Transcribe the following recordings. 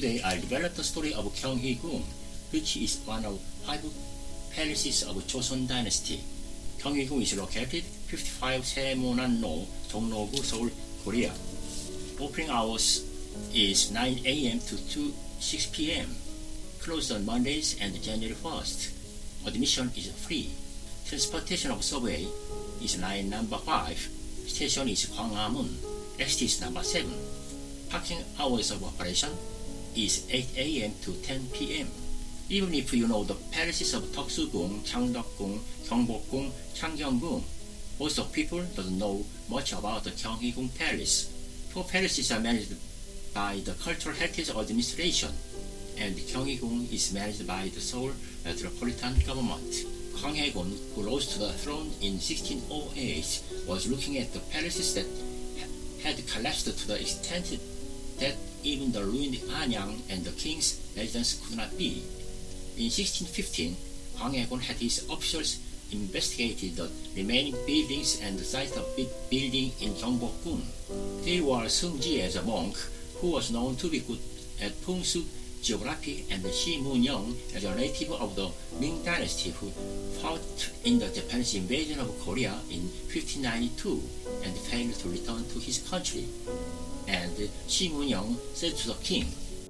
Today I'll develop the story of Gyeonghee-gung, which is one of 5 palaces of Joseon Dynasty. Gyeonghee-gung is located 55 Saemonan-no, Jongno-gu, Seoul, Korea. Opening hours is 9 a.m. to 6 p.m. Closed on Mondays and January 1st. Admission is free. Transportation of subway is line number 5. Station is Gwanghwamun. Exit is number 7. Parking hours of operation is 8 a.m. to 10 p.m. Even if you know the palaces of Deoksu-gung, Changdeok-gung, Gyeongbok-gung, Changgyeong-gung, most of people don't know much about the Gyeonghee-gung Palace. 4 palaces are managed by the Cultural Heritage Administration, and Gyeonghee-gung is managed by the Seoul Metropolitan Government. Hwang Hae-gun, who rose to the throne in 1608, was looking at the palaces that had collapsed to the extent that even the ruined Anyang and the king's residence could not be. In 1615, Hwang Hae-gun had his officials investigated the remaining buildings and the site of building in Gyeongbok-gung. They were Seung-ji as a monk, who was known to be good at Pungsu geography, and Shi Mun-young as a native of the Ming Dynasty who fought in the Japanese invasion of Korea in 1592 and failed to return to his country. And Shi Mun-young said to the king,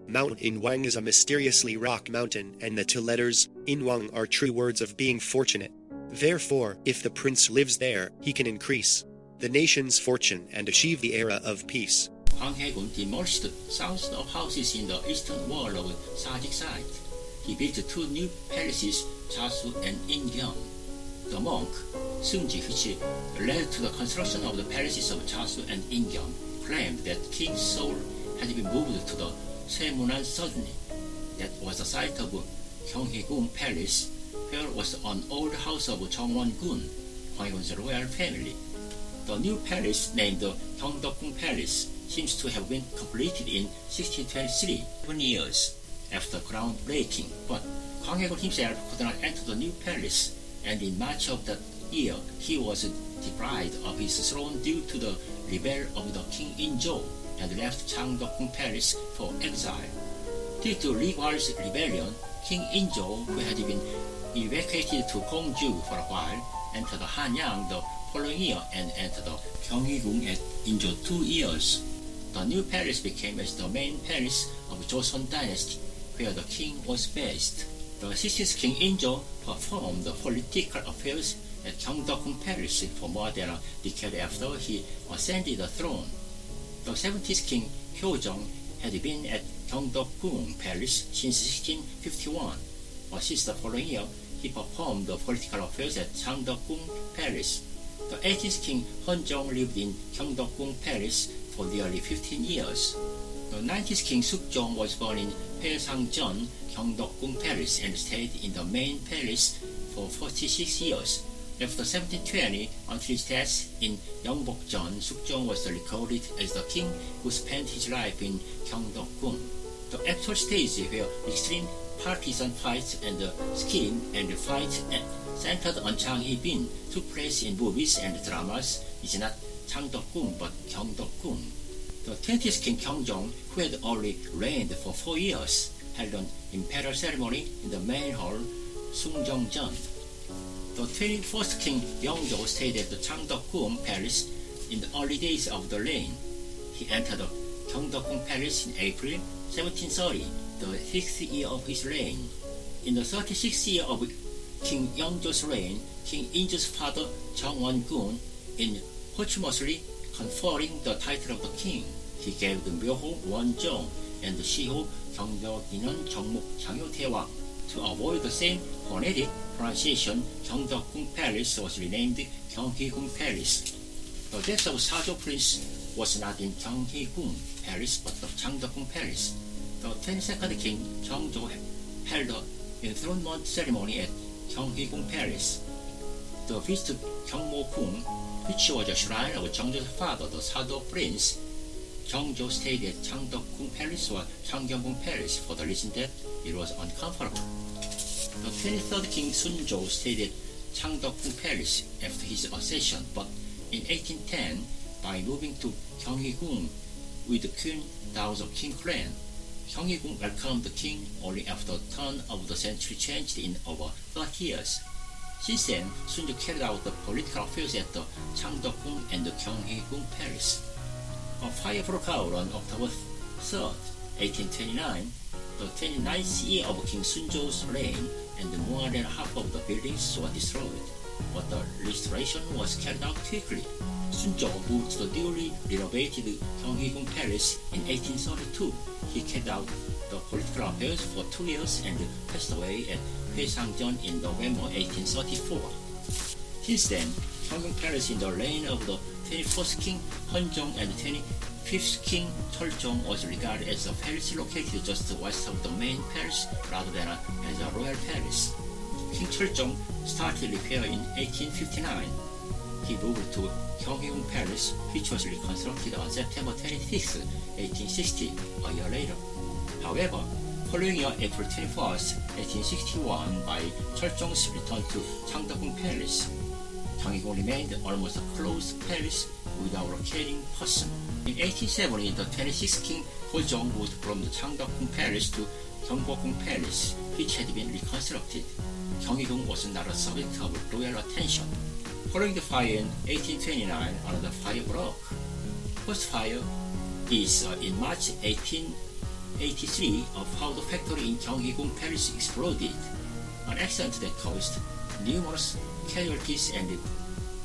Mount Inwang is a mysteriously rock mountain, and the 2 letters Inwang are true words of being fortunate. Therefore, if the prince lives there, he can increase the nation's fortune and achieve the era of peace. Hwang Hae-gun demolished thousands of houses in the eastern wall of Sajik site. He built 2 new palaces, Chasu and Ingyeong. The monk, Seung-ji, which led to the construction of the palaces of Chasu and Ingyeong, claimed that King's soul had been moved to the Saemonan suddenly. That was the site of Gyeonghee-gung Palace, where was an old house of Jeongwon-gun, Hwang Hae-gun's royal family. The new palace, named the Gyeongdeok-gung Palace, seems to have been completed in 1623, 7 years after groundbreaking. But Hwang Hae-gun himself could not enter the new palace, and in March of that year he was deprived of his throne due to the rebellion of the King In-jo, and left Changdeok-gung Palace for exile. Due to Lee Gwal's rebellion, King In-jo, who had been evacuated to Gongju for a while, entered Hanyang the following year and entered the Gyeonghee-gung at In-jo 2 years. The new palace became as the main palace of Joseon Dynasty, where the king was based. The 16th King In-jo performed the political affairs at Gyeongdeok-gung Palace for more than a decade after he ascended the throne. The 17th King Hyo-jong had been at Gyeongdeok-gung Palace since 1651, but since the following year he performed the political affairs at Changdeok-gung Palace. The 18th King Hunjong lived in Gyeongdeok-gung Palace for nearly 15 years. The 19th King Sukjong was born in Haesangjeon, Gyeongdeok-gung Palace, and stayed in the main palace for 46 years. After 1720, until his death in Yeongbokjeon, Sukjong was recorded as the king who spent his life in Gyeongdeok-gung. The actual stage where extreme partisan fights and scheme and fight centered on Chang Hee-bin took place in movies and dramas is not Changdeok-gung but Gyeongdeok-gung. The 20th King Gyeongjong, who had only reigned for 4 years, held an imperial ceremony in the main hall, Sungjongjeon. The 21st King Yeongjo stayed at the Changdeok-gung Palace in the early days of the reign. He entered the Gyeongdeok-gung Palace in April 1730, the 6th year of his reign. In the 36th year of King Yeongjo's reign, King In-jo's father Jeongwon-gun, in posthumously conferring the title of the king, he gave the Myoho Wonjong and the Shiho Gyeongdeok-inun Jeongmuk Jangyo-taewang. To avoid the same phonetic pronunciation, Gyeongdeok-gung Palace was renamed Gyeonghee-gung Palace. The death of Sajo Prince was not in Gyeonghee-gung Palace but the Changdeok-gung Palace. The 22nd King Jeongjo held the enthronement ceremony at Gyeonghee-gung Palace. The feast of Gyeongmo-gung, which was a shrine of Jeongjo's father, the Sado Prince, Jeongjo stayed at Changdeok-gung Palace or Changgyeong-gung Palace for the reason that it was uncomfortable. The 23rd King Sunjo stayed at Changdeok-gung Palace after his accession, but in 1810, by moving to Gyeonghee-gung with the Queen Dao's King clan, Gyeonggi-gung welcomed the king only after the turn of the century changed in over 30 years. Since then, Sunju carried out the political affairs at the Changdeok-gung and the Gyeonggi-gung Palace. A fire broke out on October 3rd, 1829, the 29th year of King Sunjo's reign, and more than half of the buildings were destroyed. But the restoration was carried out quickly. Sunjo moved to the newly renovated Gyeonggi-gung Palace in 1832. He carried out the political affairs for 2 years and passed away at Hwaesangjeon in November 1834. Since then, Gyeonggi-gung Palace in the reign of the 21st King Hunjong and 25th King Cheoljong was regarded as a palace located just west of the main palace rather than as a royal palace. King Cheoljong started repair in 1859. He moved to Gyeonggi-gung Palace, which was reconstructed on September 26, 1860, a year later. However, following year, April 21st, 1861, by Cheoljong's return to Changdeok-gung Palace, Gyeonggi-gung remained almost a closed palace without a caring person. In 1870, the 26th King Gojong moved from the Changdeok-gung Palace to Gyeongbokgung Palace, which had been reconstructed. Gyeonggi-gung was not a subject of royal attention. Following the fire in 1829, another fire broke. First fire is in March 1883 of how the factory in Gyeonggi-gung Palace exploded, an accident that caused numerous casualties and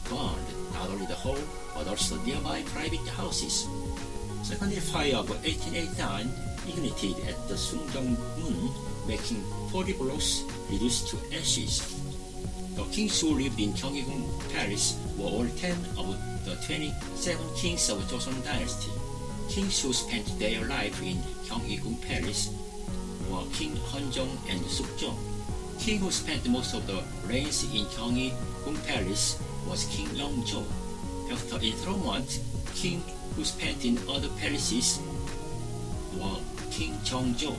burned not only the hall but also nearby private houses. Secondary fire of 1889 ignited at the Sungjong-mun, making 40 blocks reduced to ashes. The kings who lived in Gyeonggi-gung Palace were all 10 of the 27 kings of Joseon dynasty. Kings who spent their life in Gyeonggi-gung Palace were King Hunjong and Sukjong. King who spent most of the reigns in Gyeonggi-gung Palace was King Yeongjo. After enthronement, king who spent in other palaces were King Jeongjo.